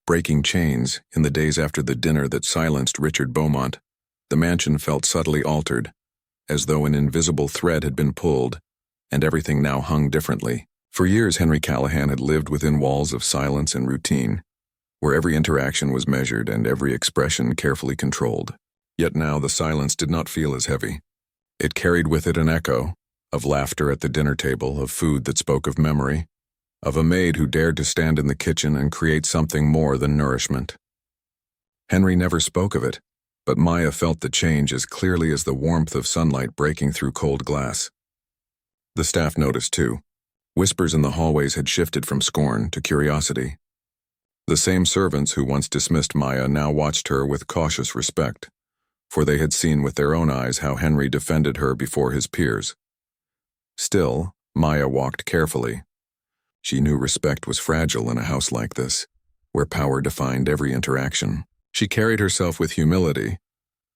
breaking chains in the days after the dinner that silenced Richard Beaumont. The mansion felt subtly altered, as though an invisible thread had been pulled, and everything now hung differently. For years, Henry Callahan had lived within walls of silence and routine, where every interaction was measured and every expression carefully controlled. Yet now the silence did not feel as heavy. It carried with it an echo of laughter at the dinner table, of food that spoke of memory, of a maid who dared to stand in the kitchen and create something more than nourishment. Henry never spoke of it, but Maya felt the change as clearly as the warmth of sunlight breaking through cold glass. The staff noticed too. Whispers in the hallways had shifted from scorn to curiosity. The same servants who once dismissed Maya now watched her with cautious respect, for they had seen with their own eyes how Henry defended her before his peers. Still, Maya walked carefully. She knew respect was fragile in a house like this, where power defined every interaction. She carried herself with humility,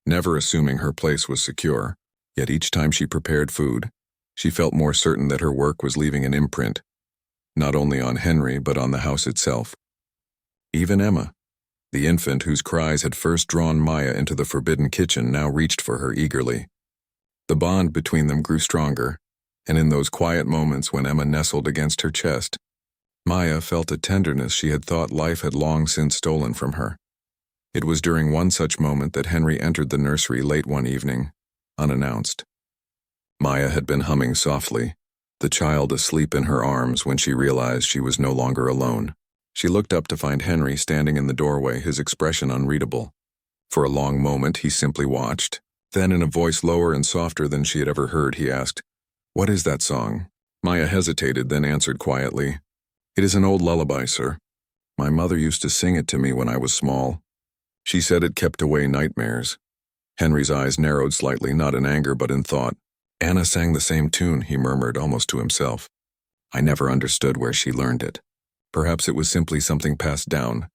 never assuming her place was secure, yet each time she prepared food, she felt more certain that her work was leaving an imprint, not only on Henry but on the house itself. Even Emma, the infant whose cries had first drawn Maya into the forbidden kitchen, now reached for her eagerly. The bond between them grew stronger, and in those quiet moments when Emma nestled against her chest, Maya felt a tenderness she had thought life had long since stolen from her. It was during one such moment that Henry entered the nursery late one evening, unannounced. Maya had been humming softly, the child asleep in her arms, when she realized she was no longer alone. She looked up to find Henry standing in the doorway, his expression unreadable. For a long moment he simply watched. Then, in a voice lower and softer than she had ever heard, he asked, "What is that song?" Maya hesitated, then answered quietly, "It is an old lullaby, sir. My mother used to sing it to me when I was small. She said it kept away nightmares." Henry's eyes narrowed slightly, not in anger but in thought. "Anna sang the same tune," he murmured, almost to himself. "I never understood where she learned it. Perhaps it was simply something passed down."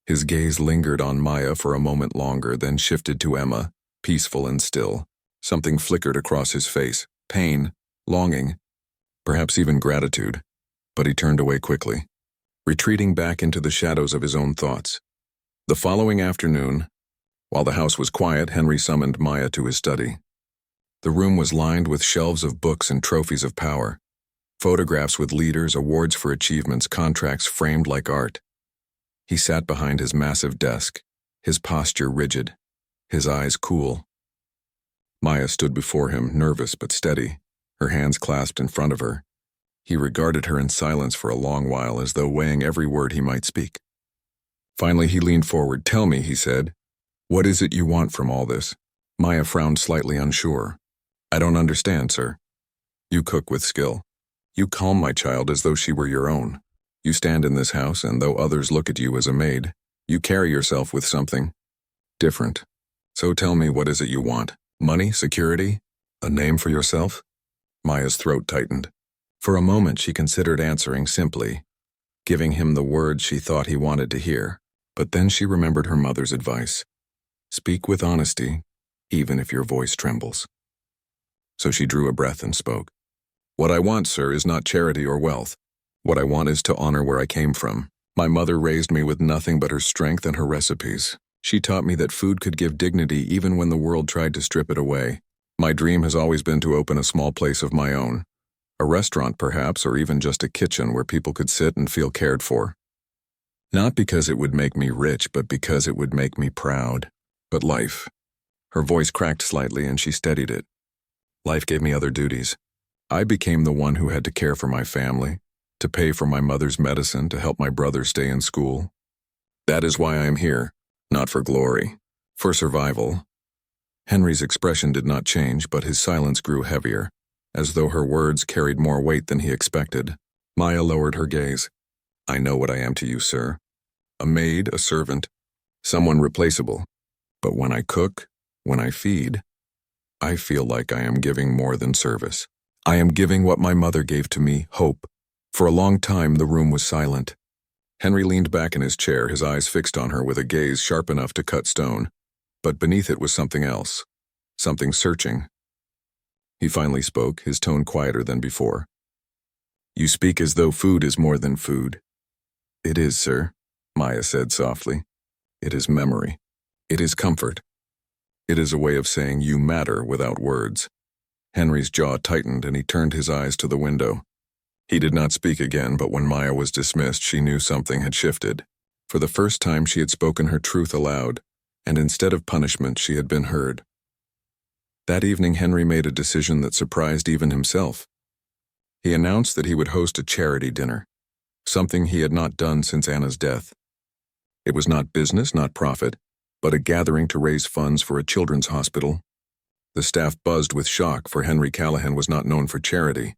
His gaze lingered on Maya for a moment longer, then shifted to Emma, peaceful and still. Something flickered across his face, pain, longing, perhaps even gratitude, but he turned away quickly, retreating back into the shadows of his own thoughts. The following afternoon, while the house was quiet, Henry summoned Maya to his study. The room was lined with shelves of books and trophies of power, photographs with leaders, awards for achievements, contracts framed like art. He sat behind his massive desk, his posture rigid, his eyes cool. Maya stood before him, nervous but steady, her hands clasped in front of her. He regarded her in silence for a long while, as though weighing every word he might speak. Finally he leaned forward. "Tell me," he said, "what is it you want from all this?" Maya frowned, slightly unsure. "I don't understand, sir." "You cook with skill. You calm my child as though she were your own. You stand in this house, and though others look at you as a maid, you carry yourself with something different. So tell me, what is it you want? Money? Security? A name for yourself?" Maya's throat tightened. For a moment she considered answering simply, giving him the words she thought he wanted to hear. But then she remembered her mother's advice. Speak with honesty, even if your voice trembles. So she drew a breath and spoke. "What I want, sir, is not charity or wealth. What I want is to honor where I came from. My mother raised me with nothing but her strength and her recipes. She taught me that food could give dignity even when the world tried to strip it away. My dream has always been to open a small place of my own. A restaurant, perhaps, or even just a kitchen where people could sit and feel cared for. Not because it would make me rich, but because it would make me proud. But life." Her voice cracked slightly and she steadied it. "Life gave me other duties. I became the one who had to care for my family, to pay for my mother's medicine, to help my brother stay in school. That is why I am here, not for glory, for survival." Henry's expression did not change, but his silence grew heavier, as though her words carried more weight than he expected. Maya lowered her gaze. "I know what I am to you, sir. A maid, a servant, someone replaceable. But when I cook, when I feed, I feel like I am giving more than service. I am giving what my mother gave to me, hope." For a long time the room was silent. Henry leaned back in his chair, his eyes fixed on her with a gaze sharp enough to cut stone. But beneath it was something else, something searching. He finally spoke, his tone quieter than before. "You speak as though food is more than food." "It is, sir." Maya said softly. It is memory. It is comfort. It is a way of saying you matter without words. Henry's jaw tightened and he turned his eyes to the window. He did not speak again, but when Maya was dismissed, she knew something had shifted. For the first time, she had spoken her truth aloud, and instead of punishment, she had been heard. That evening, Henry made a decision that surprised even himself. He announced that he would host a charity dinner, something he had not done since Anna's death. It was not business, not profit, but a gathering to raise funds for a children's hospital. The staff buzzed with shock, for Henry Callahan was not known for charity.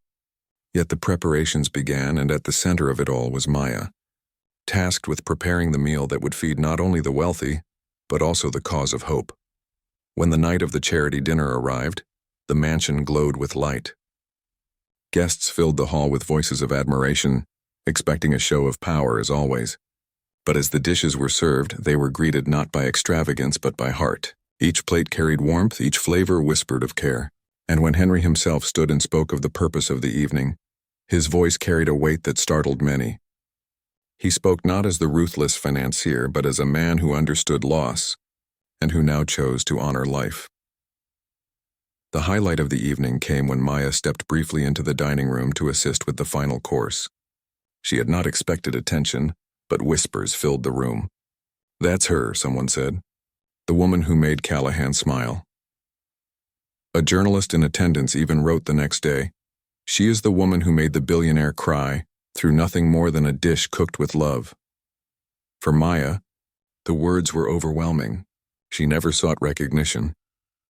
Yet the preparations began, and at the center of it all was Maya, tasked with preparing the meal that would feed not only the wealthy, but also the cause of hope. When the night of the charity dinner arrived, the mansion glowed with light. Guests filled the hall with voices of admiration, expecting a show of power as always. But as the dishes were served, they were greeted not by extravagance but by heart. Each plate carried warmth, each flavor whispered of care. And when Henry himself stood and spoke of the purpose of the evening, his voice carried a weight that startled many. He spoke not as the ruthless financier, but as a man who understood loss, and who now chose to honor life. The highlight of the evening came when Maya stepped briefly into the dining room to assist with the final course. She had not expected attention, but whispers filled the room. "That's her," someone said. "The woman who made Callahan smile." A journalist in attendance even wrote the next day, "She is the woman who made the billionaire cry through nothing more than a dish cooked with love." For Maya, the words were overwhelming. She never sought recognition,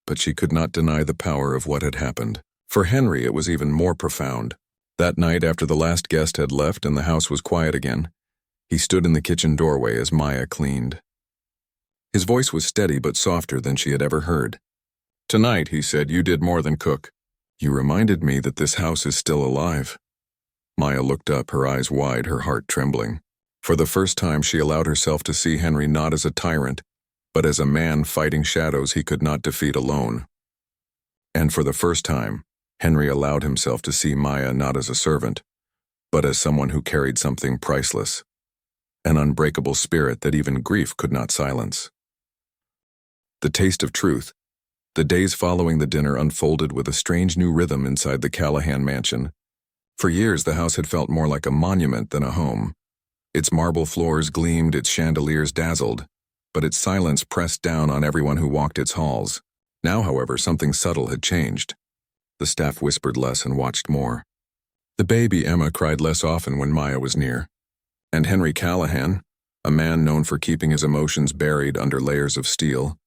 but she could not deny the power of what had happened. For Henry, it was even more profound. That night, after the last guest had left and the house was quiet again, he stood in the kitchen doorway as Maya cleaned. His voice was steady but softer than she had ever heard. "Tonight," he said, "you did more than cook. You reminded me that this house is still alive." Maya looked up, her eyes wide, her heart trembling. For the first time, she allowed herself to see Henry not as a tyrant, but as a man fighting shadows he could not defeat alone. And for the first time, Henry allowed himself to see Maya not as a servant, but as someone who carried something priceless, an unbreakable spirit that even grief could not silence. The taste of truth. The days following the dinner unfolded with a strange new rhythm inside the Callahan mansion. For years, the house had felt more like a monument than a home. Its marble floors gleamed, its chandeliers dazzled, but its silence pressed down on everyone who walked its halls. Now, however, something subtle had changed. The staff whispered less and watched more. The baby Emma cried less often when Maya was near. And Henry Callahan, a man known for keeping his emotions buried under layers of steel,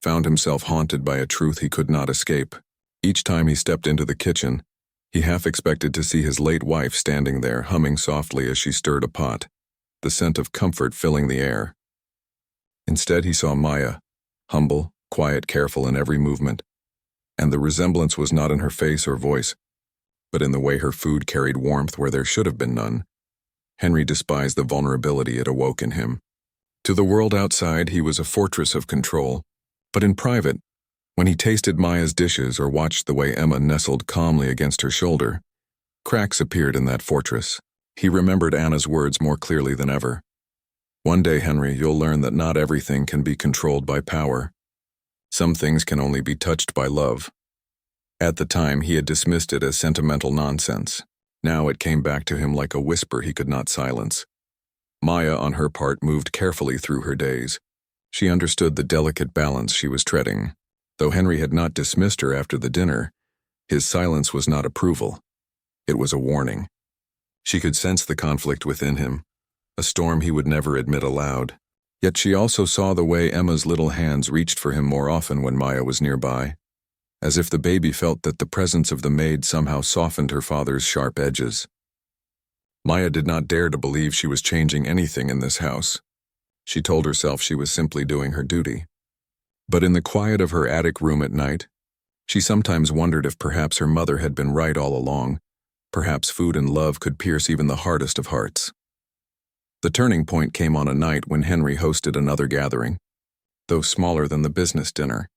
found himself haunted by a truth he could not escape. Each time he stepped into the kitchen, he half expected to see his late wife standing there, humming softly as she stirred a pot, the scent of comfort filling the air. Instead, he saw Maya, humble, quiet, careful in every movement, and the resemblance was not in her face or voice, but in the way her food carried warmth where there should have been none. Henry despised the vulnerability it awoke in him. To the world outside, he was a fortress of control, but in private, when he tasted Maya's dishes or watched the way Emma nestled calmly against her shoulder, cracks appeared in that fortress. He remembered Anna's words more clearly than ever. "One day, Henry, you'll learn that not everything can be controlled by power. Some things can only be touched by love." At the time, he had dismissed it as sentimental nonsense. Now it came back to him like a whisper he could not silence. Maya, on her part, moved carefully through her days. She understood the delicate balance she was treading. Though Henry had not dismissed her after the dinner, his silence was not approval. It was a warning. She could sense the conflict within him, a storm he would never admit aloud. Yet she also saw the way Emma's little hands reached for him more often when Maya was nearby, as if the baby felt that the presence of the maid somehow softened her father's sharp edges. Maya did not dare to believe she was changing anything in this house. She told herself she was simply doing her duty. But in the quiet of her attic room at night, she sometimes wondered if perhaps her mother had been right all along. Perhaps food and love could pierce even the hardest of hearts. The turning point came on a night when Henry hosted another gathering, though smaller than the business dinner.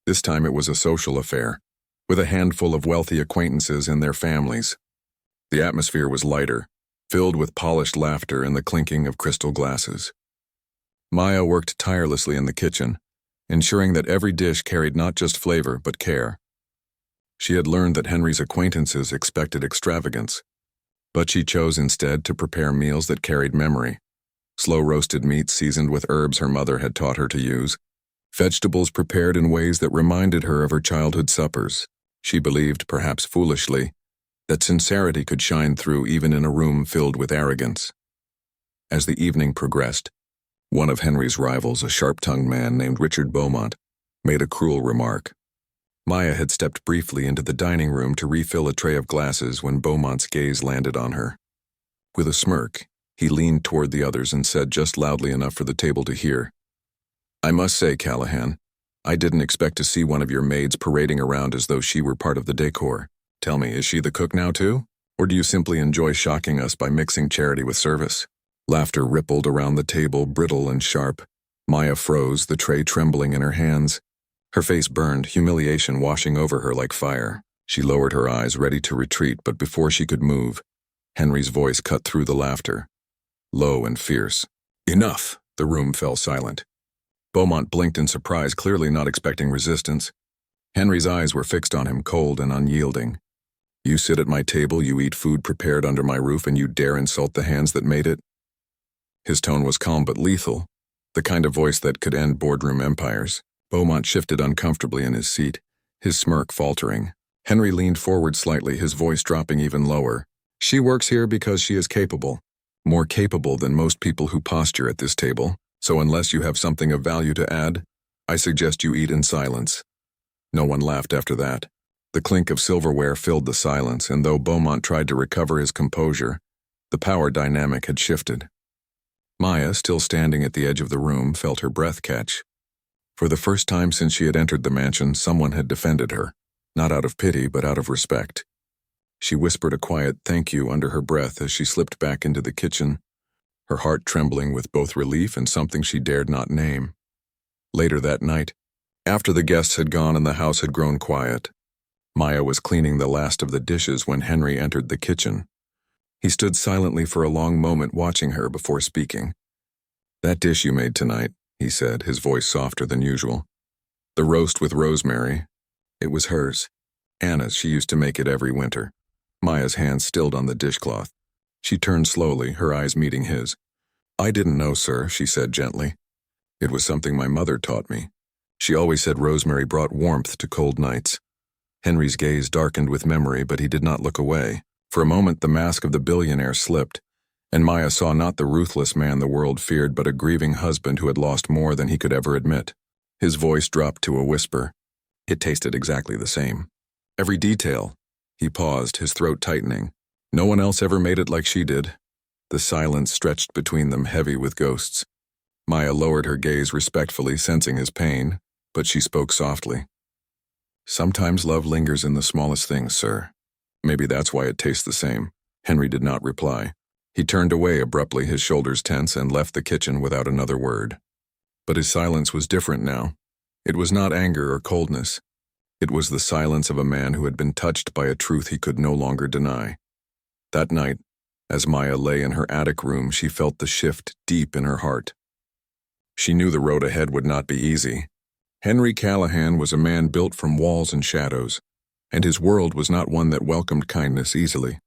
This time it was a social affair, with a handful of wealthy acquaintances and their families. The atmosphere was lighter, filled with polished laughter and the clinking of crystal glasses. Maya worked tirelessly in the kitchen, ensuring that every dish carried not just flavor but care. She had learned that Henry's acquaintances expected extravagance, but she chose instead to prepare meals that carried memory. Slow-roasted meats seasoned with herbs her mother had taught her to use, vegetables prepared in ways that reminded her of her childhood suppers. She believed, perhaps foolishly, that sincerity could shine through even in a room filled with arrogance. As the evening progressed, one of Henry's rivals, a sharp-tongued man named Richard Beaumont, made a cruel remark. Maya had stepped briefly into the dining room to refill a tray of glasses when Beaumont's gaze landed on her. With a smirk, he leaned toward the others and said just loudly enough for the table to hear, "I must say, Callahan, I didn't expect to see one of your maids parading around as though she were part of the decor. Tell me, is she the cook now too? Or do you simply enjoy shocking us by mixing charity with service?" Laughter rippled around the table, brittle and sharp. Maya froze, the tray trembling in her hands. Her face burned, humiliation washing over her like fire. She lowered her eyes, ready to retreat, but before she could move, Henry's voice cut through the laughter, low and fierce. "Enough!" The room fell silent. Beaumont blinked in surprise, clearly not expecting resistance. Henry's eyes were fixed on him, cold and unyielding. "You sit at my table, you eat food prepared under my roof, and you dare insult the hands that made it?" His tone was calm but lethal, the kind of voice that could end boardroom empires. Beaumont shifted uncomfortably in his seat, his smirk faltering. Henry leaned forward slightly, his voice dropping even lower. "She works here because she is capable. More capable than most people who posture at this table, so unless you have something of value to add, I suggest you eat in silence." No one laughed after that. The clink of silverware filled the silence, and though Beaumont tried to recover his composure, the power dynamic had shifted. Maya, still standing at the edge of the room, felt her breath catch. For the first time since she had entered the mansion, someone had defended her, not out of pity but out of respect. She whispered a quiet thank you under her breath as she slipped back into the kitchen, her heart trembling with both relief and something she dared not name. Later that night, after the guests had gone and the house had grown quiet, Maya was cleaning the last of the dishes when Henry entered the kitchen. He stood silently for a long moment watching her before speaking. "That dish you made tonight," he said, his voice softer than usual. "The roast with rosemary. It was hers. Anna's, she used to make it every winter." Maya's hand stilled on the dishcloth. She turned slowly, her eyes meeting his. "I didn't know, sir," she said gently. "It was something my mother taught me. She always said rosemary brought warmth to cold nights." Henry's gaze darkened with memory, but he did not look away. For a moment the mask of the billionaire slipped, and Maya saw not the ruthless man the world feared, but a grieving husband who had lost more than he could ever admit. His voice dropped to a whisper. It tasted exactly the same. Every detail. He paused, his throat tightening. No one else ever made it like she did. The silence stretched between them, heavy with ghosts. Maya lowered her gaze respectfully, sensing his pain, but she spoke softly. "Sometimes love lingers in the smallest things, sir. Maybe that's why it tastes the same." Henry did not reply. He turned away abruptly, his shoulders tense, and left the kitchen without another word. But his silence was different now. It was not anger or coldness. It was the silence of a man who had been touched by a truth he could no longer deny. That night, as Maya lay in her attic room, she felt the shift deep in her heart. She knew the road ahead would not be easy. Henry Callahan was a man built from walls and shadows, and his world was not one that welcomed kindness easily.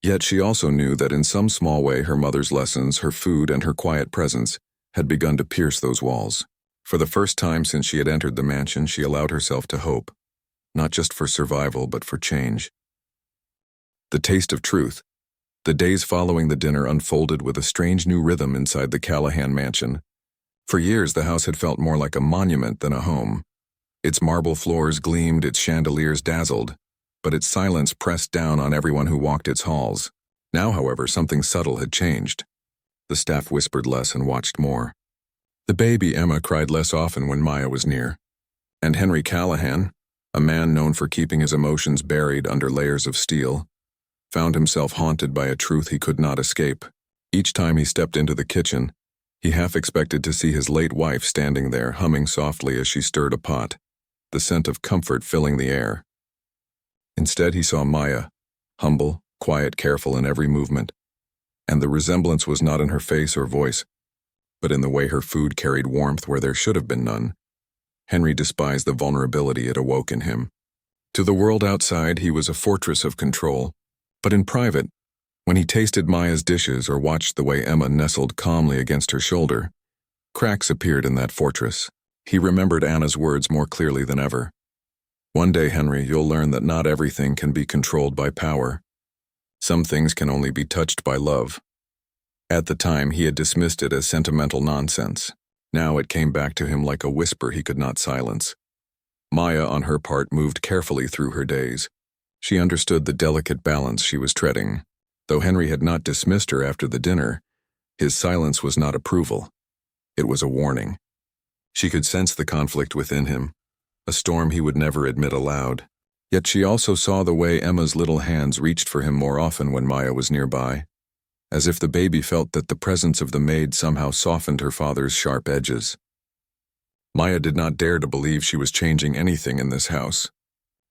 Yet she also knew that in some small way her mother's lessons, her food, and her quiet presence had begun to pierce those walls. For the first time since she had entered the mansion, she allowed herself to hope, not just for survival, but for change. The taste of truth. The days following the dinner unfolded with a strange new rhythm inside the Callahan mansion. For years, the house had felt more like a monument than a home. Its marble floors gleamed, its chandeliers dazzled, but its silence pressed down on everyone who walked its halls. Now, however, something subtle had changed. The staff whispered less and watched more. The baby Emma cried less often when Maya was near. And Henry Callahan, a man known for keeping his emotions buried under layers of steel, found himself haunted by a truth he could not escape. Each time he stepped into the kitchen, he half expected to see his late wife standing there, humming softly as she stirred a pot, the scent of comfort filling the air. Instead, he saw Maya, humble, quiet, careful in every movement, And the resemblance was not in her face or voice, but in the way her food carried warmth where there should have been none. Henry despised the vulnerability it awoke in him. To the world outside, he was a fortress of control, but in private, when he tasted Maya's dishes or watched the way Emma nestled calmly against her shoulder, cracks appeared in that fortress. He remembered Anna's words more clearly than ever. One day, Henry, you'll learn that not everything can be controlled by power. Some things can only be touched by love. At the time, he had dismissed it as sentimental nonsense. Now it came back to him like a whisper he could not silence. Maya, on her part, moved carefully through her days. She understood the delicate balance she was treading. Though Henry had not dismissed her after the dinner, his silence was not approval. It was a warning. She could sense the conflict within him, a storm he would never admit aloud. Yet she also saw the way Emma's little hands reached for him more often when Maya was nearby, as if the baby felt that the presence of the maid somehow softened her father's sharp edges. Maya did not dare to believe she was changing anything in this house.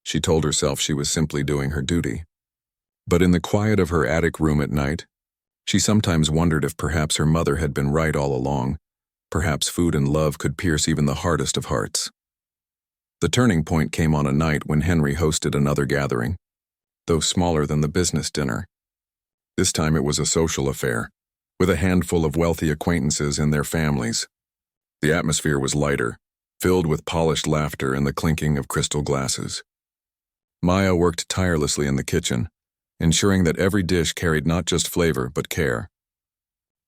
She told herself she was simply doing her duty. But in the quiet of her attic room at night, she sometimes wondered if perhaps her mother had been right all along. Perhaps food and love could pierce even the hardest of hearts. The turning point came on a night when Henry hosted another gathering, though smaller than the business dinner. This time it was a social affair, with a handful of wealthy acquaintances and their families. The atmosphere was lighter, filled with polished laughter and the clinking of crystal glasses. Maya worked tirelessly in the kitchen, ensuring that every dish carried not just flavor but care.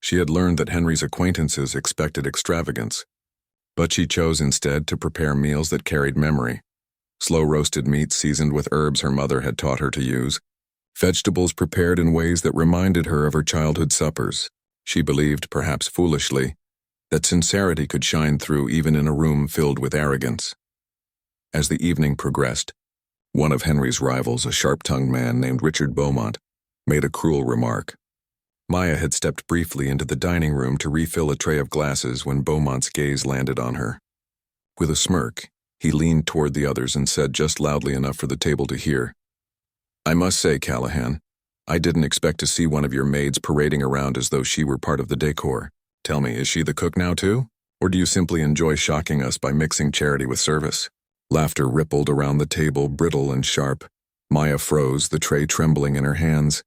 She had learned that Henry's acquaintances expected extravagance, but she chose instead to prepare meals that carried memory. Slow-roasted meats seasoned with herbs her mother had taught her to use, vegetables prepared in ways that reminded her of her childhood suppers. She believed, perhaps foolishly, that sincerity could shine through even in a room filled with arrogance. As the evening progressed, one of Henry's rivals, a sharp-tongued man named Richard Beaumont, made a cruel remark. Maya had stepped briefly into the dining room to refill a tray of glasses when Beaumont's gaze landed on her. With a smirk, he leaned toward the others and said just loudly enough for the table to hear, "I must say, Callahan, I didn't expect to see one of your maids parading around as though she were part of the decor. Tell me, is she the cook now too? Or do you simply enjoy shocking us by mixing charity with service?" Laughter rippled around the table, brittle and sharp. Maya froze, the tray trembling in her hands.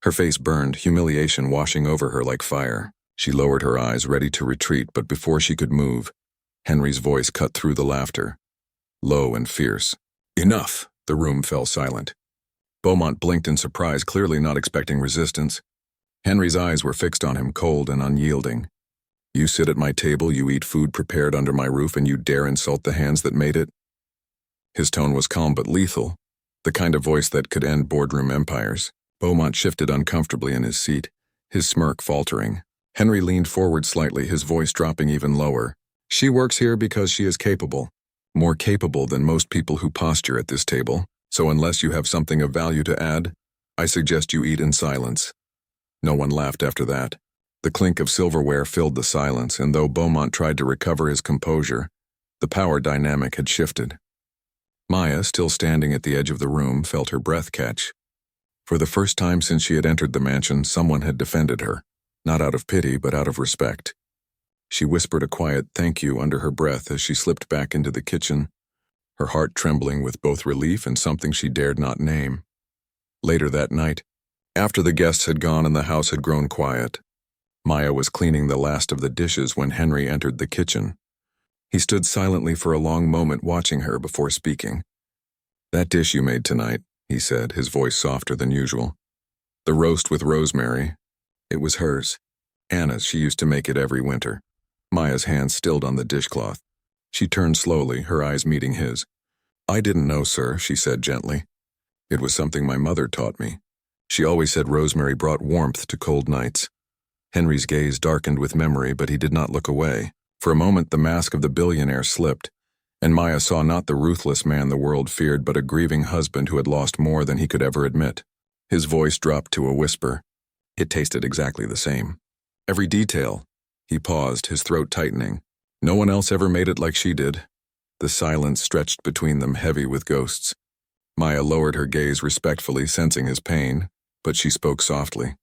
Her face burned, humiliation washing over her like fire. She lowered her eyes, ready to retreat, but before she could move, Henry's voice cut through the laughter, low and fierce. "Enough!" The room fell silent. Beaumont blinked in surprise, clearly not expecting resistance. Henry's eyes were fixed on him, cold and unyielding. "You sit at my table, you eat food prepared under my roof, and you dare insult the hands that made it?" His tone was calm but lethal, the kind of voice that could end boardroom empires. Beaumont shifted uncomfortably in his seat, his smirk faltering. Henry leaned forward slightly, his voice dropping even lower. "She works here because she is capable. More capable than most people who posture at this table, so unless you have something of value to add, I suggest you eat in silence." No one laughed after that. The clink of silverware filled the silence, and though Beaumont tried to recover his composure, the power dynamic had shifted. Maya, still standing at the edge of the room, felt her breath catch. For the first time since she had entered the mansion, someone had defended her, not out of pity but out of respect. She whispered a quiet thank you under her breath as she slipped back into the kitchen, her heart trembling with both relief and something she dared not name. Later that night, after the guests had gone and the house had grown quiet, Maya was cleaning the last of the dishes when Henry entered the kitchen. He stood silently for a long moment watching her before speaking. "That dish you made tonight," he said, his voice softer than usual. "The roast with rosemary. It was hers. Anna's, she used to make it every winter." Maya's hands stilled on the dishcloth. She turned slowly, her eyes meeting his. "I didn't know, sir," she said gently. "It was something my mother taught me. She always said rosemary brought warmth to cold nights." Henry's gaze darkened with memory, but he did not look away. For a moment the mask of the billionaire slipped, and Maya saw not the ruthless man the world feared, but a grieving husband who had lost more than he could ever admit. His voice dropped to a whisper. It tasted exactly the same. Every detail. He paused, his throat tightening. No one else ever made it like she did. The silence stretched between them, heavy with ghosts. Maya lowered her gaze respectfully, sensing his pain, but she spoke softly.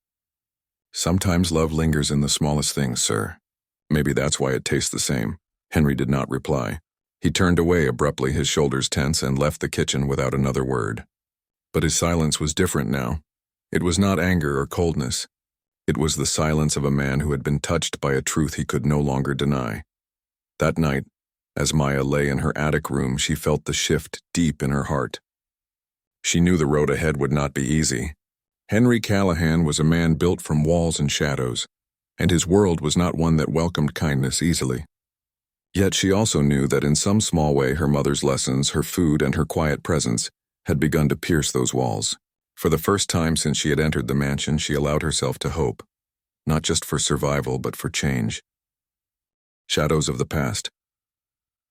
Sometimes love lingers in the smallest things, sir. Maybe that's why it tastes the same. Henry did not reply. He turned away abruptly, his shoulders tense, and left the kitchen without another word. But his silence was different now. It was not anger or coldness. It was the silence of a man who had been touched by a truth he could no longer deny. That night, as Maya lay in her attic room, she felt the shift deep in her heart. She knew the road ahead would not be easy. Henry Callahan was a man built from walls and shadows, and his world was not one that welcomed kindness easily. Yet she also knew that in some small way her mother's lessons, her food, and her quiet presence had begun to pierce those walls. For the first time since she had entered the mansion, she allowed herself to hope, not just for survival, but for change. Shadows of the past.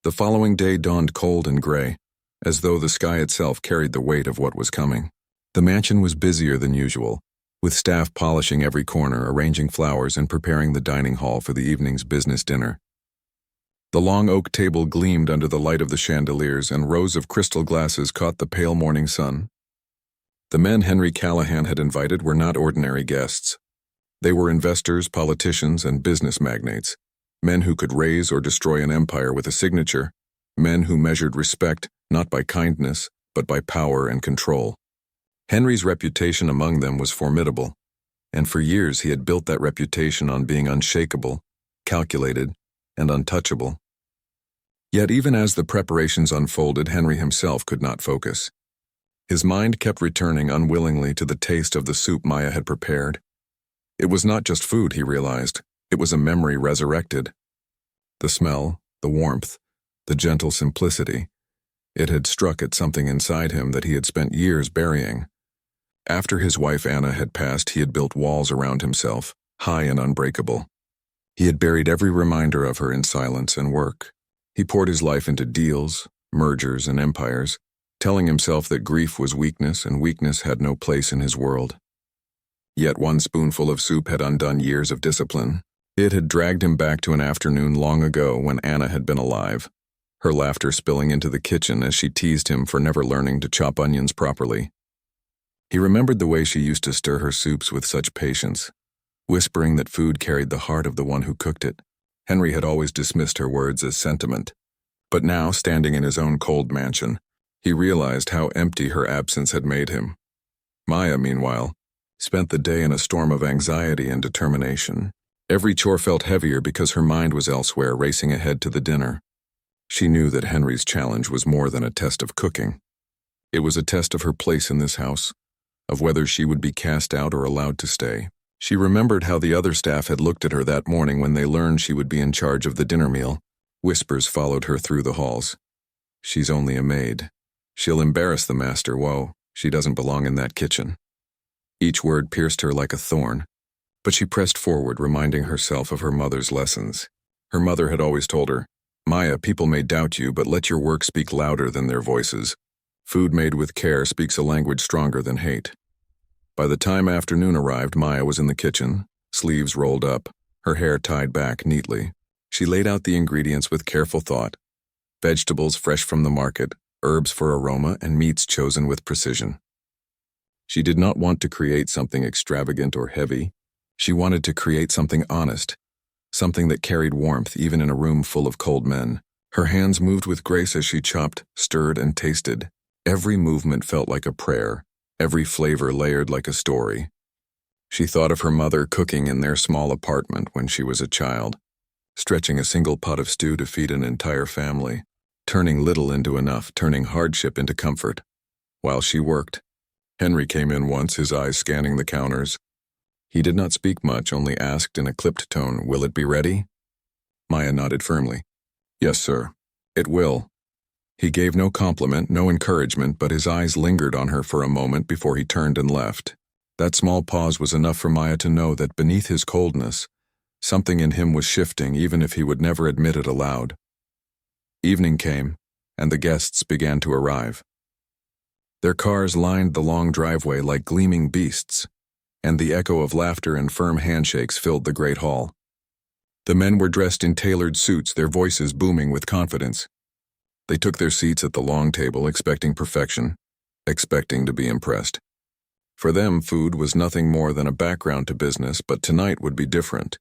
The following day dawned cold and gray, as though the sky itself carried the weight of what was coming. The mansion was busier than usual, with staff polishing every corner, arranging flowers, and preparing the dining hall for the evening's business dinner. The long oak table gleamed under the light of the chandeliers, and rows of crystal glasses caught the pale morning sun. The men Henry Callahan had invited were not ordinary guests. They were investors, politicians, and business magnates, men who could raise or destroy an empire with a signature, men who measured respect not by kindness, but by power and control. Henry's reputation among them was formidable, and for years he had built that reputation on being unshakable, calculated, and untouchable. Yet even as the preparations unfolded, Henry himself could not focus. His mind kept returning unwillingly to the taste of the soup Maya had prepared. It was not just food, he realized. It was a memory resurrected. The smell, the warmth, the gentle simplicity. It had struck at something inside him that he had spent years burying. After his wife Anna had passed, he had built walls around himself, high and unbreakable. He had buried every reminder of her in silence and work. He poured his life into deals, mergers, and empires, telling himself that grief was weakness and weakness had no place in his world. Yet one spoonful of soup had undone years of discipline. It had dragged him back to an afternoon long ago when Anna had been alive, her laughter spilling into the kitchen as she teased him for never learning to chop onions properly. He remembered the way she used to stir her soups with such patience, whispering that food carried the heart of the one who cooked it. Henry had always dismissed her words as sentiment, but now, standing in his own cold mansion, he realized how empty her absence had made him. Maya, meanwhile, spent the day in a storm of anxiety and determination. Every chore felt heavier because her mind was elsewhere, racing ahead to the dinner. She knew that Henry's challenge was more than a test of cooking. It was a test of her place in this house, of whether she would be cast out or allowed to stay. She remembered how the other staff had looked at her that morning when they learned she would be in charge of the dinner meal. Whispers followed her through the halls. She's only a maid. She'll embarrass the master. Whoa, she doesn't belong in that kitchen. Each word pierced her like a thorn, but she pressed forward, reminding herself of her mother's lessons. Her mother had always told her, "Maya, people may doubt you, but let your work speak louder than their voices. Food made with care speaks a language stronger than hate." By the time afternoon arrived, Maya was in the kitchen, sleeves rolled up, her hair tied back neatly. She laid out the ingredients with careful thought: vegetables fresh from the market, herbs for aroma, and meats chosen with precision. She did not want to create something extravagant or heavy. She wanted to create something honest, something that carried warmth even in a room full of cold men. Her hands moved with grace as she chopped, stirred, and tasted. Every movement felt like a prayer, every flavor layered like a story. She thought of her mother cooking in their small apartment when she was a child, stretching a single pot of stew to feed an entire family, turning little into enough, turning hardship into comfort. While she worked, Henry came in once, his eyes scanning the counters. He did not speak much, only asked in a clipped tone, "Will it be ready?" Maya nodded firmly. "Yes, sir. It will." He gave no compliment, no encouragement, but his eyes lingered on her for a moment before he turned and left. That small pause was enough for Maya to know that beneath his coldness, something in him was shifting, even if he would never admit it aloud. Evening came, and the guests began to arrive. Their cars lined the long driveway like gleaming beasts, and the echo of laughter and firm handshakes filled the great hall. The men were dressed in tailored suits, their voices booming with confidence. They took their seats at the long table, expecting perfection, expecting to be impressed. For them, food was nothing more than a background to business, but tonight would be different.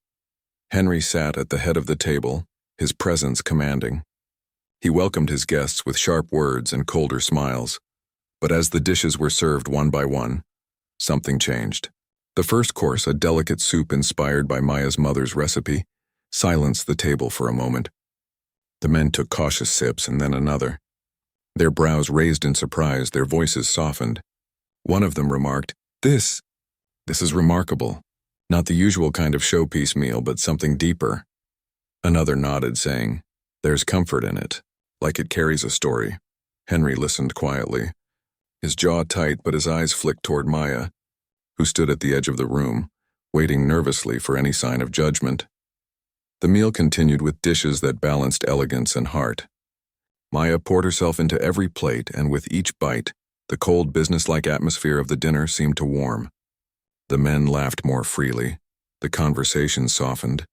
Henry sat at the head of the table, his presence commanding. He welcomed his guests with sharp words and colder smiles. But as the dishes were served one by one, something changed. The first course, a delicate soup inspired by Maya's mother's recipe, silenced the table for a moment. The men took cautious sips and then another. Their brows raised in surprise, their voices softened. One of them remarked, This is remarkable. Not the usual kind of showpiece meal, but something deeper." Another nodded, saying, "There's comfort in it, like it carries a story." Henry listened quietly, his jaw tight but his eyes flicked toward Maya, who stood at the edge of the room, waiting nervously for any sign of judgment. The meal continued with dishes that balanced elegance and heart. Maya poured herself into every plate, and with each bite, the cold businesslike atmosphere of the dinner seemed to warm. The men laughed more freely, the conversation softened,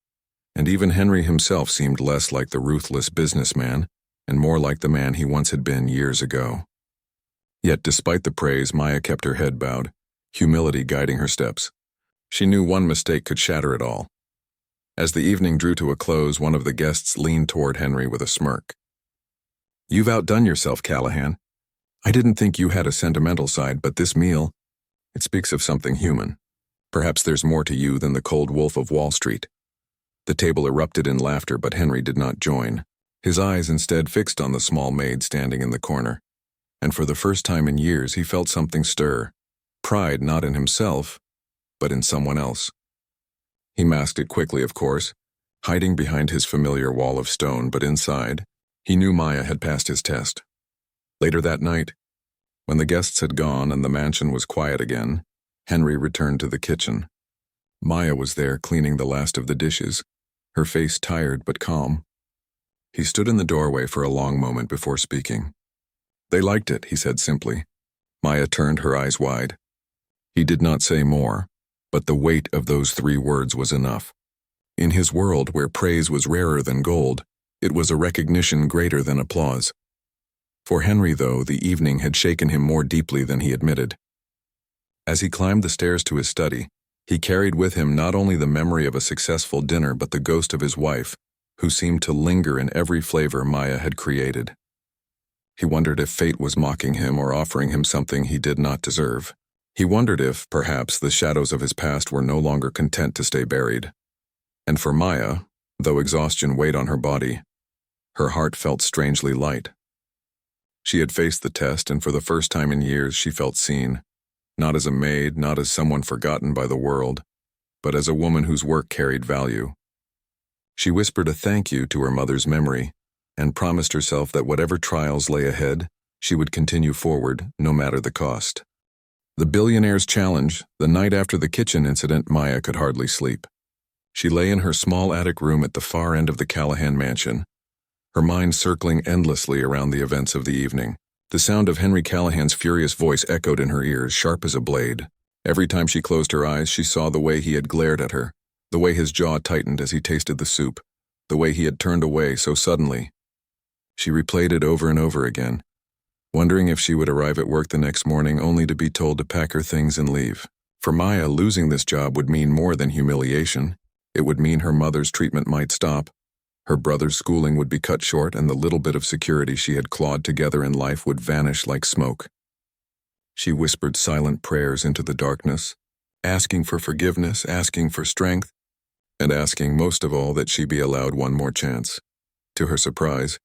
and even Henry himself seemed less like the ruthless businessman and more like the man he once had been years ago. Yet despite the praise, Maya kept her head bowed, humility guiding her steps. She knew one mistake could shatter it all. As the evening drew to a close, one of the guests leaned toward Henry with a smirk. "You've outdone yourself, Callahan. I didn't think you had a sentimental side, but this meal, it speaks of something human. Perhaps there's more to you than the cold wolf of Wall Street." The table erupted in laughter, but Henry did not join. His eyes instead fixed on the small maid standing in the corner. And for the first time in years, he felt something stir. Pride not in himself, but in someone else. He masked it quickly, of course, hiding behind his familiar wall of stone, but inside, he knew Maya had passed his test. Later that night, when the guests had gone and the mansion was quiet again, Henry returned to the kitchen. Maya was there cleaning the last of the dishes, her face tired but calm. He stood in the doorway for a long moment before speaking. "They liked it," he said simply. Maya turned, her eyes wide. He did not say more, but the weight of those 3 words was enough. In his world, where praise was rarer than gold, it was a recognition greater than applause. For Henry, though, the evening had shaken him more deeply than he admitted. As he climbed the stairs to his study, he carried with him not only the memory of a successful dinner but the ghost of his wife, who seemed to linger in every flavor Maya had created. He wondered if fate was mocking him or offering him something he did not deserve. He wondered if, perhaps, the shadows of his past were no longer content to stay buried. And for Maya, though exhaustion weighed on her body, her heart felt strangely light. She had faced the test, and for the first time in years she felt seen, not as a maid, not as someone forgotten by the world, but as a woman whose work carried value. She whispered a thank you to her mother's memory, and promised herself that whatever trials lay ahead, she would continue forward, no matter the cost. The Billionaire's challenge, the night after the kitchen incident, Maya could hardly sleep. She lay in her small attic room at the far end of the Callahan mansion, her mind circling endlessly around the events of the evening. The sound of Henry Callahan's furious voice echoed in her ears, sharp as a blade. Every time she closed her eyes, she saw the way he had glared at her, the way his jaw tightened as he tasted the soup, the way he had turned away so suddenly. She replayed it over and over again, wondering if she would arrive at work the next morning only to be told to pack her things and leave. For Maya, losing this job would mean more than humiliation. It would mean her mother's treatment might stop, her brother's schooling would be cut short, and the little bit of security she had clawed together in life would vanish like smoke. She whispered silent prayers into the darkness, asking for forgiveness, asking for strength, and asking most of all that she be allowed one more chance. To her surprise,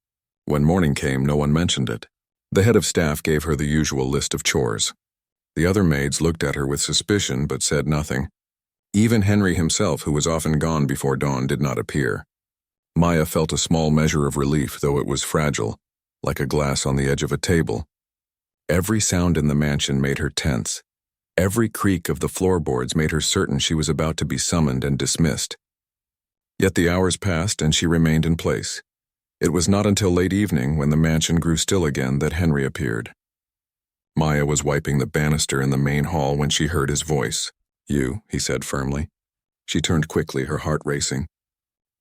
when morning came, no one mentioned it. The head of staff gave her the usual list of chores. The other maids looked at her with suspicion but said nothing. Even Henry himself, who was often gone before dawn, did not appear. Maya felt a small measure of relief, though it was fragile, like a glass on the edge of a table. Every sound in the mansion made her tense. Every creak of the floorboards made her certain she was about to be summoned and dismissed. Yet the hours passed and she remained in place. It was not until late evening, when the mansion grew still again, that Henry appeared. Maya was wiping the banister in the main hall when she heard his voice. "You," he said firmly. She turned quickly, her heart racing.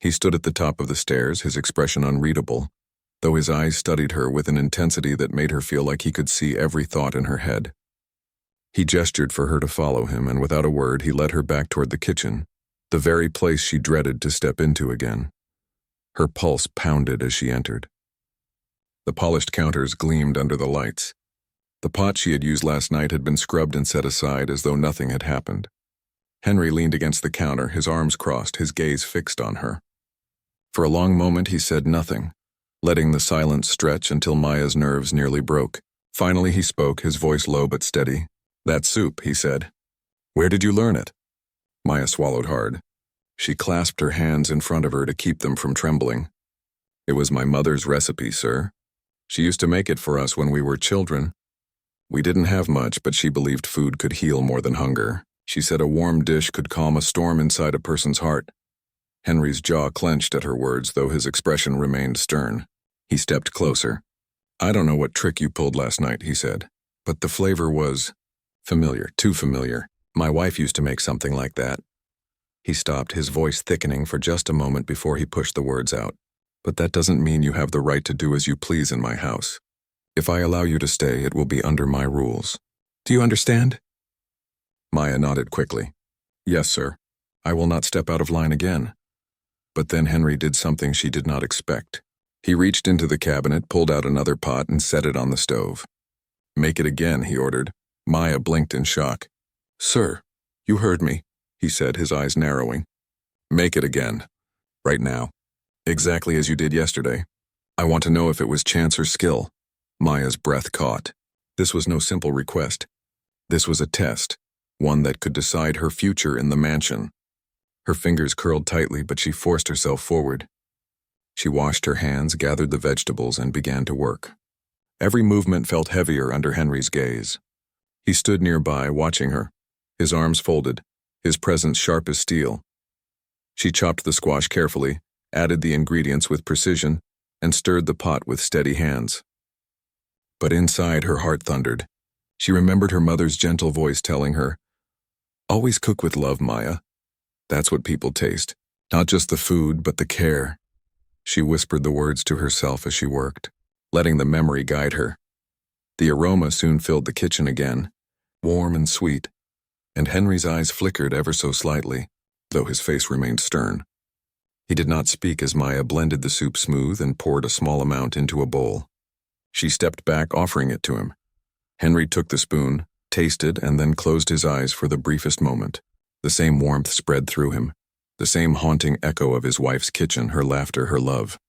He stood at the top of the stairs, his expression unreadable, though his eyes studied her with an intensity that made her feel like he could see every thought in her head. He gestured for her to follow him, and without a word he led her back toward the kitchen, the very place she dreaded to step into again. Her pulse pounded as she entered. The polished counters gleamed under the lights. The pot she had used last night had been scrubbed and set aside as though nothing had happened. Henry leaned against the counter, his arms crossed, his gaze fixed on her. For a long moment he said nothing, letting the silence stretch until Maya's nerves nearly broke. Finally he spoke, his voice low but steady. "That soup," he said. "Where did you learn it?" Maya swallowed hard. She clasped her hands in front of her to keep them from trembling. "It was my mother's recipe, sir. She used to make it for us when we were children. We didn't have much, but she believed food could heal more than hunger. She said a warm dish could calm a storm inside a person's heart." Henry's jaw clenched at her words, though his expression remained stern. He stepped closer. "I don't know what trick you pulled last night," he said, "but the flavor was familiar, too familiar. My wife used to make something like that." He stopped, his voice thickening for just a moment before he pushed the words out. "But that doesn't mean you have the right to do as you please in my house. If I allow you to stay, it will be under my rules. Do you understand?" Maya nodded quickly. "Yes, sir. I will not step out of line again." But then Henry did something she did not expect. He reached into the cabinet, pulled out another pot, and set it on the stove. "Make it again," he ordered. Maya blinked in shock. "Sir, you heard me," he said, his eyes narrowing. "Make it again. Right now. Exactly as you did yesterday. I want to know if it was chance or skill." Maya's breath caught. This was no simple request. This was a test, one that could decide her future in the mansion. Her fingers curled tightly, but she forced herself forward. She washed her hands, gathered the vegetables, and began to work. Every movement felt heavier under Henry's gaze. He stood nearby, watching her, his arms folded, his presence sharp as steel. She chopped the squash carefully, added the ingredients with precision, and stirred the pot with steady hands. But inside her heart thundered. She remembered her mother's gentle voice telling her, "Always cook with love, Maya. That's what people taste. Not just the food, but the care." She whispered the words to herself as she worked, letting the memory guide her. The aroma soon filled the kitchen again, warm and sweet, and Henry's eyes flickered ever so slightly, though his face remained stern. He did not speak as Maya blended the soup smooth and poured a small amount into a bowl. She stepped back, offering it to him. Henry took the spoon, tasted, and then closed his eyes for the briefest moment. The same warmth spread through him, the same haunting echo of his wife's kitchen, her laughter, her love.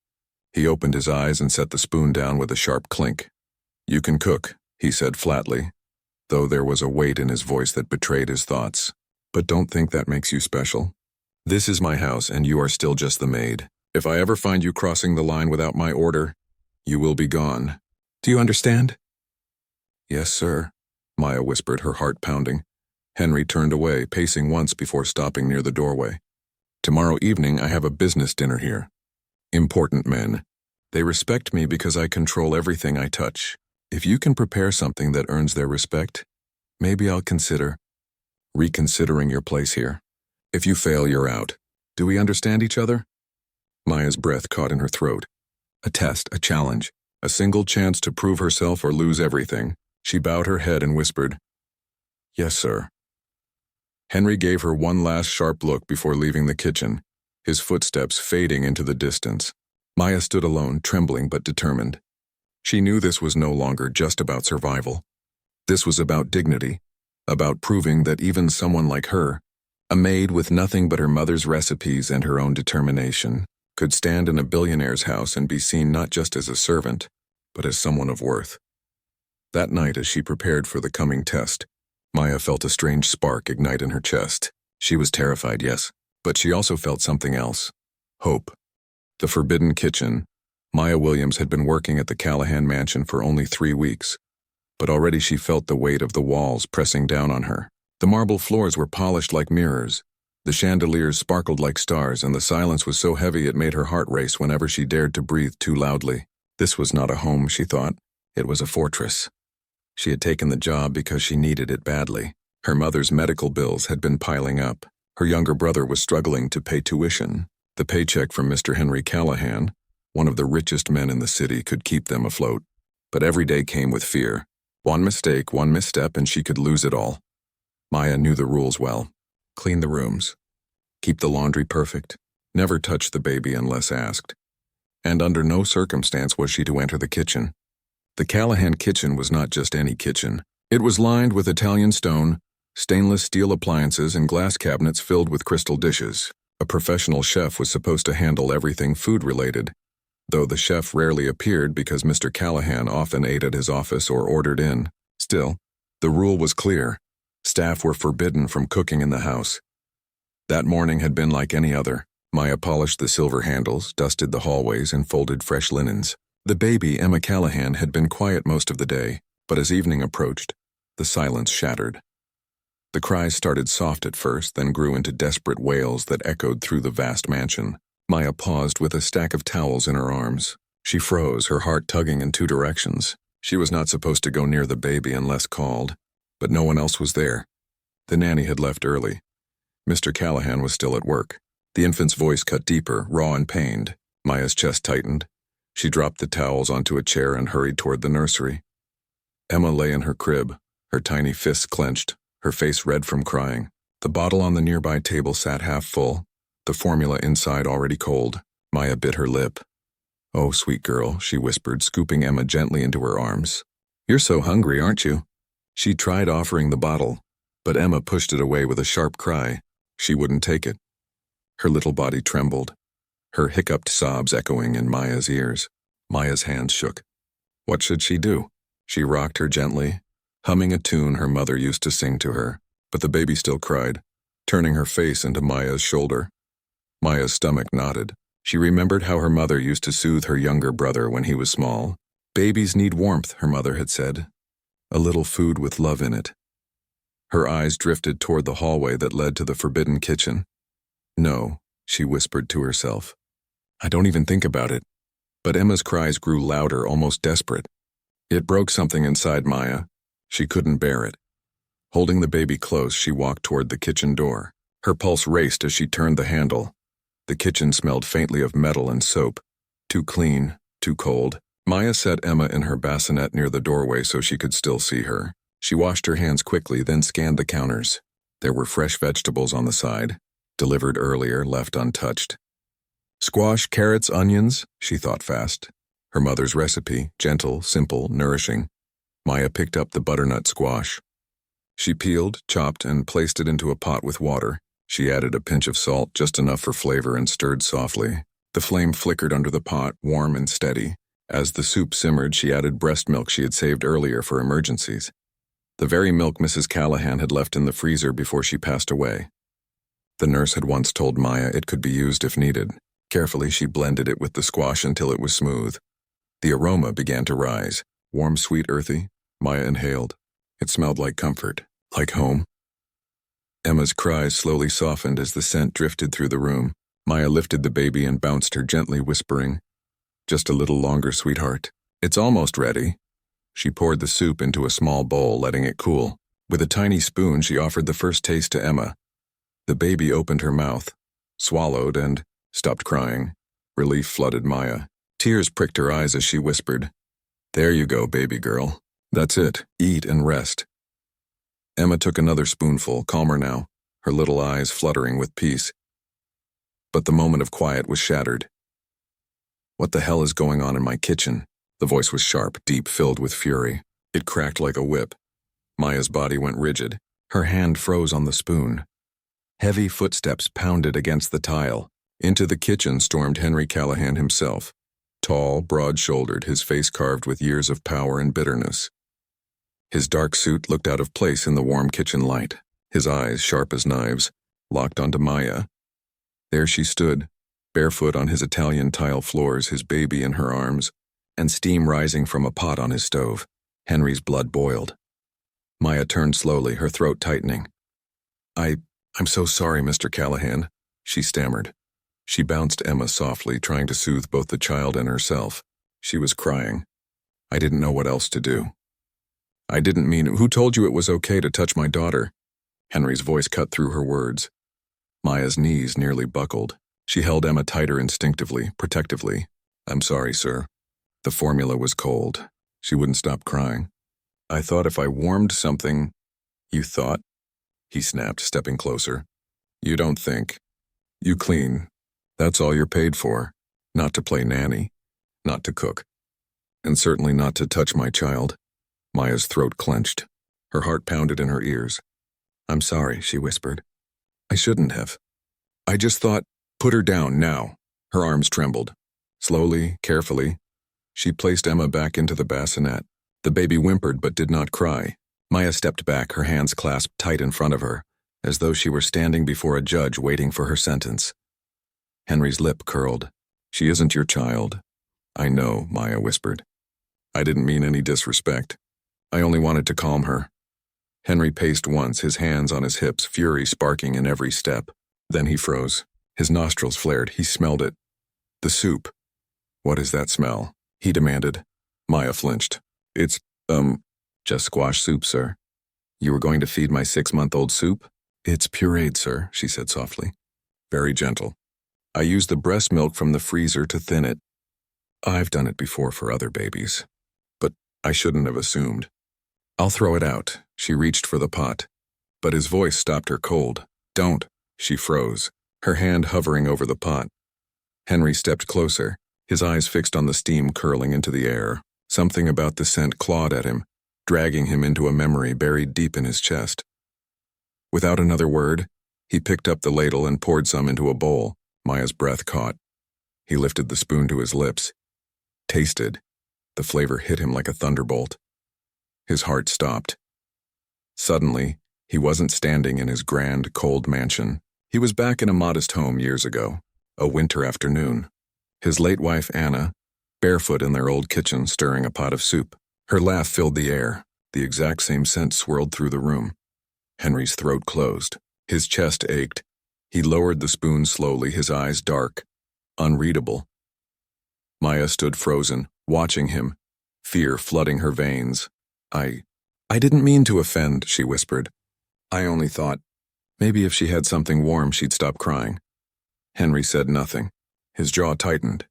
He opened his eyes and set the spoon down with a sharp clink. "You can cook," he said flatly, though there was a weight in his voice that betrayed his thoughts. "But don't think that makes you special. This is my house, and you are still just the maid. If I ever find you crossing the line without my order, you will be gone. Do you understand?" "Yes, sir," Maya whispered, her heart pounding. Henry turned away, pacing once before stopping near the doorway. "Tomorrow evening I have a business dinner here. Important men. They respect me because I control everything I touch. If you can prepare something that earns their respect, maybe I'll consider reconsidering your place here. If you fail, you're out. Do we understand each other?" Maya's breath caught in her throat. A test, a challenge, a single chance to prove herself or lose everything. She bowed her head and whispered, "Yes, sir." Henry gave her one last sharp look before leaving the kitchen, his footsteps fading into the distance. Maya stood alone, trembling but determined. She knew this was no longer just about survival. This was about dignity, about proving that even someone like her, a maid with nothing but her mother's recipes and her own determination, could stand in a billionaire's house and be seen not just as a servant, but as someone of worth. That night, as she prepared for the coming test, Maya felt a strange spark ignite in her chest. She was terrified, yes, but she also felt something else. Hope. The forbidden kitchen. Maya Williams had been working at the Callahan mansion for only 3 weeks, but already she felt the weight of the walls pressing down on her. The marble floors were polished like mirrors. The chandeliers sparkled like stars, and the silence was so heavy it made her heart race whenever she dared to breathe too loudly. This was not a home, she thought. It was a fortress. She had taken the job because she needed it badly. Her mother's medical bills had been piling up. Her younger brother was struggling to pay tuition. The paycheck from Mr. Henry Callahan, one of the richest men in the city, could keep them afloat. But every day came with fear. One mistake, one misstep, and she could lose it all. Maya knew the rules well. Clean the rooms. Keep the laundry perfect. Never touch the baby unless asked. And under no circumstance was she to enter the kitchen. The Callahan kitchen was not just any kitchen. It was lined with Italian stone, stainless steel appliances, and glass cabinets filled with crystal dishes. A professional chef was supposed to handle everything food-related, though the chef rarely appeared because Mr. Callahan often ate at his office or ordered in. Still, the rule was clear. Staff were forbidden from cooking in the house. That morning had been like any other. Maya polished the silver handles, dusted the hallways, and folded fresh linens. The baby, Emma Callahan, had been quiet most of the day, but as evening approached, the silence shattered. The cries started soft at first, then grew into desperate wails that echoed through the vast mansion. Maya paused with a stack of towels in her arms. She froze, her heart tugging in two directions. She was not supposed to go near the baby unless called, but no one else was there. The nanny had left early. Mr. Callahan was still at work. The infant's voice cut deeper, raw and pained. Maya's chest tightened. She dropped the towels onto a chair and hurried toward the nursery. Emma lay in her crib, her tiny fists clenched, her face red from crying. The bottle on the nearby table sat half full, the formula inside already cold. Maya bit her lip. "Oh, sweet girl," she whispered, scooping Emma gently into her arms. "You're so hungry, aren't you?" She tried offering the bottle, but Emma pushed it away with a sharp cry. She wouldn't take it. Her little body trembled, her hiccuped sobs echoing in Maya's ears. Maya's hands shook. What should she do? She rocked her gently, humming a tune her mother used to sing to her, but the baby still cried, turning her face into Maya's shoulder. Maya's stomach knotted. She remembered how her mother used to soothe her younger brother when he was small. Babies need warmth, her mother had said. A little food with love in it. Her eyes drifted toward the hallway that led to the forbidden kitchen. No, she whispered to herself. I don't even think about it. But Emma's cries grew louder, almost desperate. It broke something inside Maya. She couldn't bear it. Holding the baby close, she walked toward the kitchen door. Her pulse raced as she turned the handle. The kitchen smelled faintly of metal and soap. Too clean, too cold. Maya set Emma in her bassinet near the doorway so she could still see her. She washed her hands quickly, then scanned the counters. There were fresh vegetables on the side, delivered earlier, left untouched. Squash, carrots, onions, she thought fast. Her mother's recipe, gentle, simple, nourishing. Maya picked up the butternut squash. She peeled, chopped, and placed it into a pot with water. She added a pinch of salt, just enough for flavor, and stirred softly. The flame flickered under the pot, warm and steady. As the soup simmered, she added breast milk she had saved earlier for emergencies. The very milk Mrs. Callahan had left in the freezer before she passed away. The nurse had once told Maya it could be used if needed. Carefully, she blended it with the squash until it was smooth. The aroma began to rise. Warm, sweet, earthy. Maya inhaled. It smelled like comfort, like home. Emma's cries slowly softened as the scent drifted through the room. Maya lifted the baby and bounced her gently, whispering, "Just a little longer, sweetheart. It's almost ready." She poured the soup into a small bowl, letting it cool. With a tiny spoon, she offered the first taste to Emma. The baby opened her mouth, swallowed, and stopped crying. Relief flooded Maya. Tears pricked her eyes as she whispered, "There you go, baby girl. That's it. Eat and rest." Emma took another spoonful, calmer now, her little eyes fluttering with peace. But the moment of quiet was shattered. "What the hell is going on in my kitchen?" The voice was sharp, deep, filled with fury. It cracked like a whip. Maya's body went rigid. Her hand froze on the spoon. Heavy footsteps pounded against the tile. Into the kitchen stormed Henry Callahan himself. Tall, broad-shouldered, his face carved with years of power and bitterness. His dark suit looked out of place in the warm kitchen light. His eyes, sharp as knives, locked onto Maya. There she stood, barefoot on his Italian tile floors, his baby in her arms, and steam rising from a pot on his stove. Henry's blood boiled. Maya turned slowly, her throat tightening. I'm so sorry, Mr. Callahan," she stammered. She bounced Emma softly, trying to soothe both the child and herself. She was crying. "I didn't know what else to do. I didn't mean, who told you it was okay to touch my daughter?" Henry's voice cut through her words. Maya's knees nearly buckled. She held Emma tighter instinctively, protectively. "I'm sorry, sir." The formula was cold. She wouldn't stop crying. I thought if I warmed something... You thought? He snapped, stepping closer. You don't think. You clean. That's all you're paid for. Not to play nanny. Not to cook. And certainly not to touch my child. Maya's throat clenched. Her heart pounded in her ears. I'm sorry, she whispered. I shouldn't have. I just thought, put her down now. Her arms trembled. Slowly, carefully, she placed Emma back into the bassinet. The baby whimpered but did not cry. Maya stepped back, her hands clasped tight in front of her, as though she were standing before a judge waiting for her sentence. Henry's lip curled. She isn't your child. I know, Maya whispered. I didn't mean any disrespect. I only wanted to calm her. Henry paced once, his hands on his hips, fury sparking in every step. Then he froze. His nostrils flared. He smelled it. The soup. What is that smell? He demanded. Maya flinched. It's, just squash soup, sir. You were going to feed my 6-month-old soup? It's pureed, sir, she said softly. Very gentle. I used the breast milk from the freezer to thin it. I've done it before for other babies. But I shouldn't have assumed. I'll throw it out. She reached for the pot. But his voice stopped her cold. Don't. She froze, her hand hovering over the pot. Henry stepped closer, his eyes fixed on the steam curling into the air. Something about the scent clawed at him, dragging him into a memory buried deep in his chest. Without another word, he picked up the ladle and poured some into a bowl. Maya's breath caught. He lifted the spoon to his lips. Tasted. The flavor hit him like a thunderbolt. His heart stopped. Suddenly, he wasn't standing in his grand, cold mansion. He was back in a modest home years ago, a winter afternoon. His late wife, Anna, barefoot in their old kitchen stirring a pot of soup. Her laugh filled the air. The exact same scent swirled through the room. Henry's throat closed. His chest ached. He lowered the spoon slowly, his eyes dark, unreadable. Maya stood frozen, watching him, fear flooding her veins. I didn't mean to offend, she whispered. I only thought, maybe if she had something warm she'd stop crying. Henry said nothing. His jaw tightened.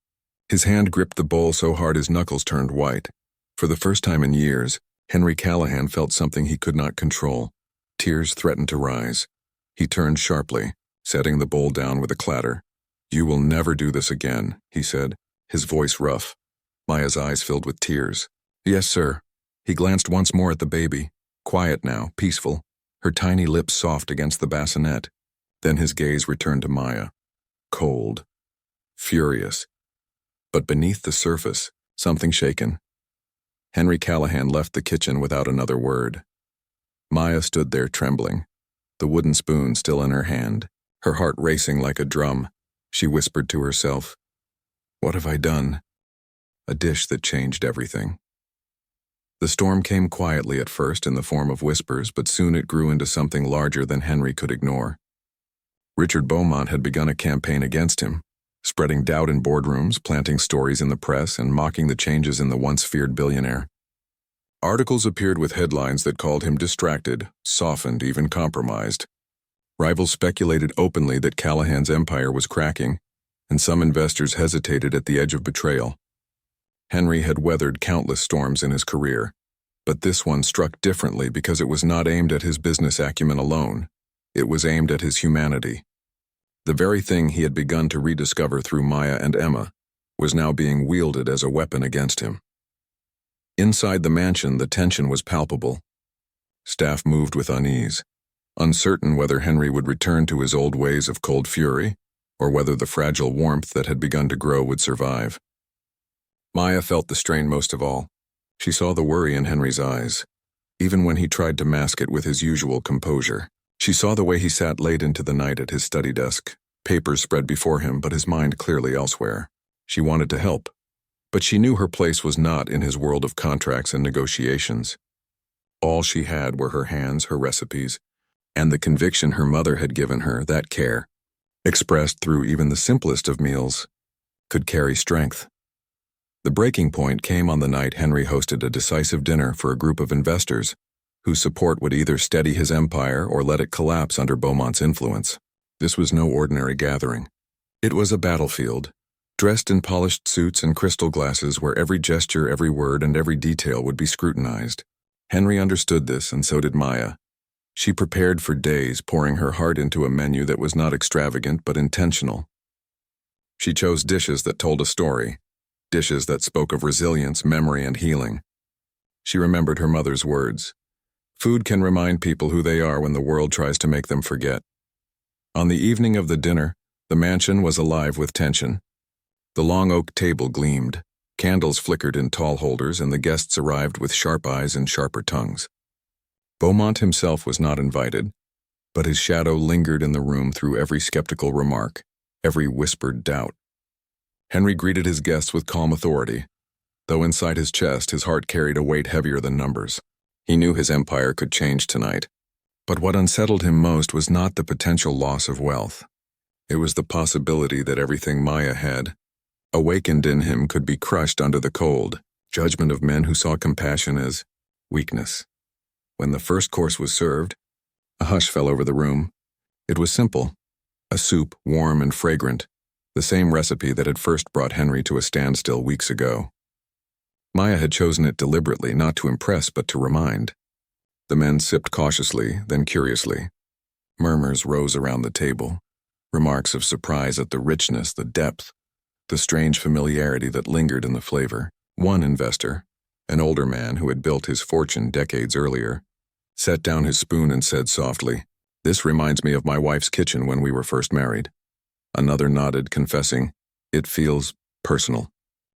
His hand gripped the bowl so hard his knuckles turned white. For the first time in years, Henry Callahan felt something he could not control. Tears threatened to rise. He turned sharply, setting the bowl down with a clatter. You will never do this again, he said, his voice rough. Maya's eyes filled with tears. Yes, sir. He glanced once more at the baby, quiet now, peaceful, her tiny lips soft against the bassinet. Then his gaze returned to Maya, cold, furious. But beneath the surface, something shaken. Henry Callahan left the kitchen without another word. Maya stood there trembling, the wooden spoon still in her hand, her heart racing like a drum. She whispered to herself, What have I done? A dish that changed everything. The storm came quietly at first in the form of whispers, but soon it grew into something larger than Henry could ignore. Richard Beaumont had begun a campaign against him, spreading doubt in boardrooms, planting stories in the press, and mocking the changes in the once feared billionaire. Articles appeared with headlines that called him distracted, softened, even compromised. Rivals speculated openly that Callahan's empire was cracking, and some investors hesitated at the edge of betrayal. Henry had weathered countless storms in his career, but this one struck differently because it was not aimed at his business acumen alone. It was aimed at his humanity. The very thing he had begun to rediscover through Maya and Emma was now being wielded as a weapon against him. Inside the mansion, the tension was palpable. Staff moved with unease, uncertain whether Henry would return to his old ways of cold fury, or whether the fragile warmth that had begun to grow would survive. Maya felt the strain most of all. She saw the worry in Henry's eyes, even when he tried to mask it with his usual composure. She saw the way he sat late into the night at his study desk, papers spread before him but his mind clearly elsewhere. She wanted to help, but she knew her place was not in his world of contracts and negotiations. All she had were her hands, her recipes, and the conviction her mother had given her that care, expressed through even the simplest of meals, could carry strength. The breaking point came on the night Henry hosted a decisive dinner for a group of investors whose support would either steady his empire or let it collapse under Beaumont's influence. This was no ordinary gathering. It was a battlefield, dressed in polished suits and crystal glasses where every gesture, every word, and every detail would be scrutinized. Henry understood this, and so did Maya. She prepared for days, pouring her heart into a menu that was not extravagant but intentional. She chose dishes that told a story, dishes that spoke of resilience, memory, and healing. She remembered her mother's words. Food can remind people who they are when the world tries to make them forget. On the evening of the dinner, the mansion was alive with tension. The long oak table gleamed, candles flickered in tall holders, and the guests arrived with sharp eyes and sharper tongues. Beaumont himself was not invited, but his shadow lingered in the room through every skeptical remark, every whispered doubt. Henry greeted his guests with calm authority, though inside his chest his heart carried a weight heavier than numbers. He knew his empire could change tonight. But what unsettled him most was not the potential loss of wealth. It was the possibility that everything Maya had, awakened in him, could be crushed under the cold judgment of men who saw compassion as weakness. When the first course was served, a hush fell over the room. It was simple, a soup, warm and fragrant, the same recipe that had first brought Henry to a standstill weeks ago. Maya had chosen it deliberately, not to impress but to remind. The men sipped cautiously, then curiously. Murmurs rose around the table, remarks of surprise at the richness, the depth, the strange familiarity that lingered in the flavor. One investor, an older man who had built his fortune decades earlier, set down his spoon and said softly, "This reminds me of my wife's kitchen when we were first married." Another nodded, confessing, "It feels personal.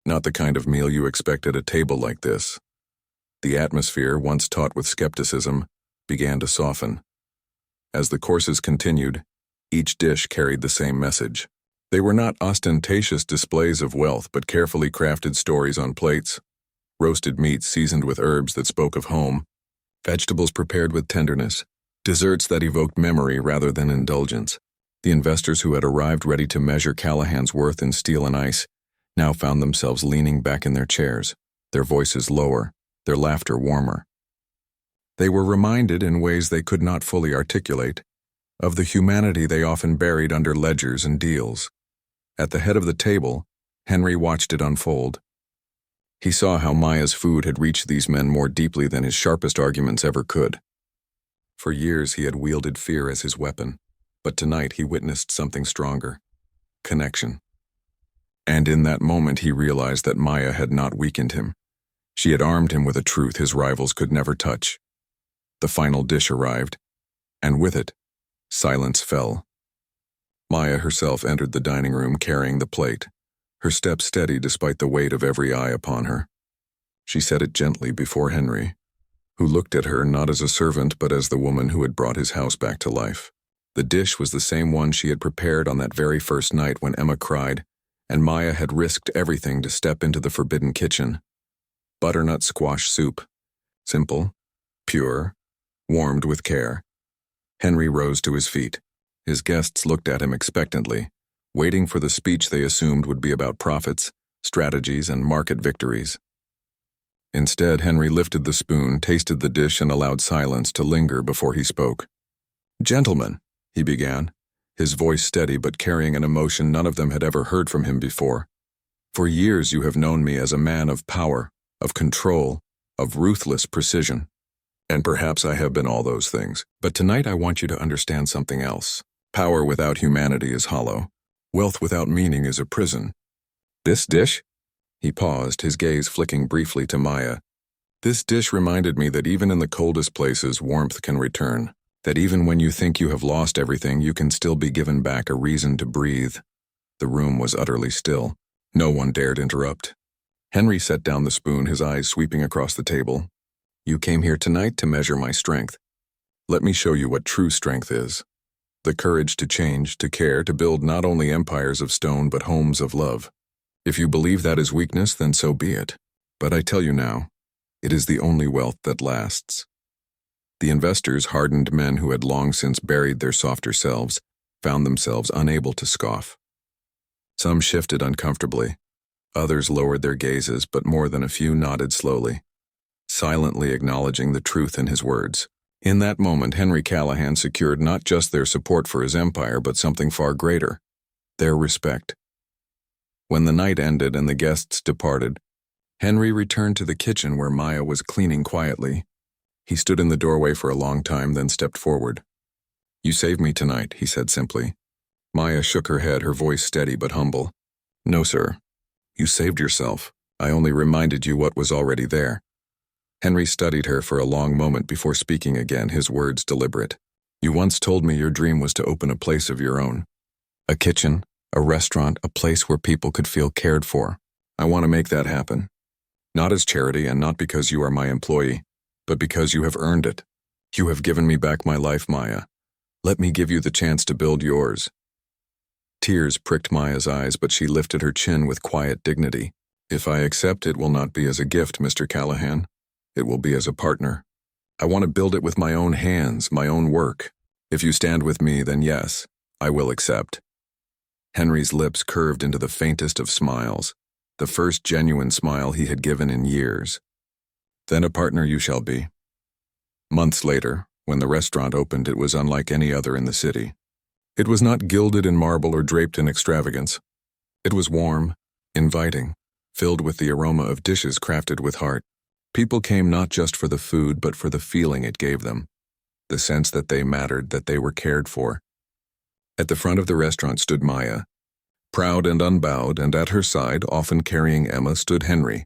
Not the kind of meal you expect at a table like this." The atmosphere, once taut with skepticism, began to soften. As the courses continued, each dish carried the same message. They were not ostentatious displays of wealth, but carefully crafted stories on plates, roasted meats seasoned with herbs that spoke of home, vegetables prepared with tenderness, desserts that evoked memory rather than indulgence. The investors who had arrived ready to measure Callahan's worth in steel and ice now found themselves leaning back in their chairs, their voices lower, their laughter warmer. They were reminded, in ways they could not fully articulate, of the humanity they often buried under ledgers and deals. At the head of the table, Henry watched it unfold. He saw how Maya's food had reached these men more deeply than his sharpest arguments ever could. For years he had wielded fear as his weapon, but tonight he witnessed something stronger: connection. And in that moment he realized that Maya had not weakened him. She had armed him with a truth his rivals could never touch. The final dish arrived, and with it, silence fell. Maya herself entered the dining room carrying the plate, her step steady despite the weight of every eye upon her. She set it gently before Henry, who looked at her not as a servant but as the woman who had brought his house back to life. The dish was the same one she had prepared on that very first night when Emma cried, and Maya had risked everything to step into the forbidden kitchen. Butternut squash soup. Simple, pure, warmed with care. Henry rose to his feet. His guests looked at him expectantly, waiting for the speech they assumed would be about profits, strategies, and market victories. Instead, Henry lifted the spoon, tasted the dish, and allowed silence to linger before he spoke. "Gentlemen," he began, his voice steady but carrying an emotion none of them had ever heard from him before. "For years you have known me as a man of power, of control, of ruthless precision. And perhaps I have been all those things. But tonight I want you to understand something else. Power without humanity is hollow. Wealth without meaning is a prison. This dish?" He paused, his gaze flicking briefly to Maya. "This dish reminded me that even in the coldest places, warmth can return. That even when you think you have lost everything, you can still be given back a reason to breathe." The room was utterly still. No one dared interrupt. Henry set down the spoon, his eyes sweeping across the table. "You came here tonight to measure my strength. Let me show you what true strength is. The courage to change, to care, to build not only empires of stone but homes of love. If you believe that is weakness, then so be it. But I tell you now, it is the only wealth that lasts." The investors, hardened men who had long since buried their softer selves, found themselves unable to scoff. Some shifted uncomfortably. Others lowered their gazes, but more than a few nodded slowly, silently acknowledging the truth in his words. In that moment, Henry Callahan secured not just their support for his empire, but something far greater: their respect. When the night ended and the guests departed, Henry returned to the kitchen where Maya was cleaning quietly, He stood in the doorway for a long time, then stepped forward. "You saved me tonight," he said simply. Maya shook her head, her voice steady but humble. "No, sir. You saved yourself. I only reminded you what was already there." Henry studied her for a long moment before speaking again, his words deliberate. "You once told me your dream was to open a place of your own. A kitchen, a restaurant, a place where people could feel cared for. I want to make that happen. Not as charity and not because you are my employee, but because you have earned it. You have given me back my life, Maya. Let me give you the chance to build yours." Tears pricked Maya's eyes, but she lifted her chin with quiet dignity. "If I accept, it will not be as a gift, Mr. Callahan. It will be as a partner. I want to build it with my own hands, my own work. If you stand with me, then yes, I will accept." Henry's lips curved into the faintest of smiles, the first genuine smile he had given in years. "Then a partner you shall be." Months later, when the restaurant opened, it was unlike any other in the city. It was not gilded in marble or draped in extravagance. It was warm, inviting, filled with the aroma of dishes crafted with heart. People came not just for the food, but for the feeling it gave them, the sense that they mattered, that they were cared for. At the front of the restaurant stood Maya, proud and unbowed, and at her side, often carrying Emma, stood Henry,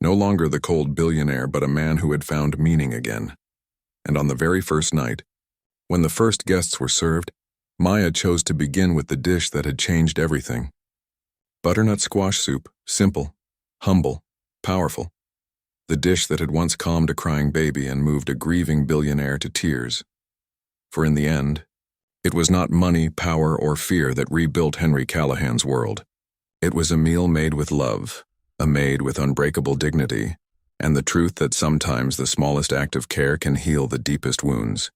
no longer the cold billionaire, but a man who had found meaning again. And on the very first night, when the first guests were served, Maya chose to begin with the dish that had changed everything. Butternut squash soup, simple, humble, powerful. The dish that had once calmed a crying baby and moved a grieving billionaire to tears. For in the end, it was not money, power, or fear that rebuilt Henry Callahan's world. It was a meal made with love, a maid with unbreakable dignity, and the truth that sometimes the smallest act of care can heal the deepest wounds.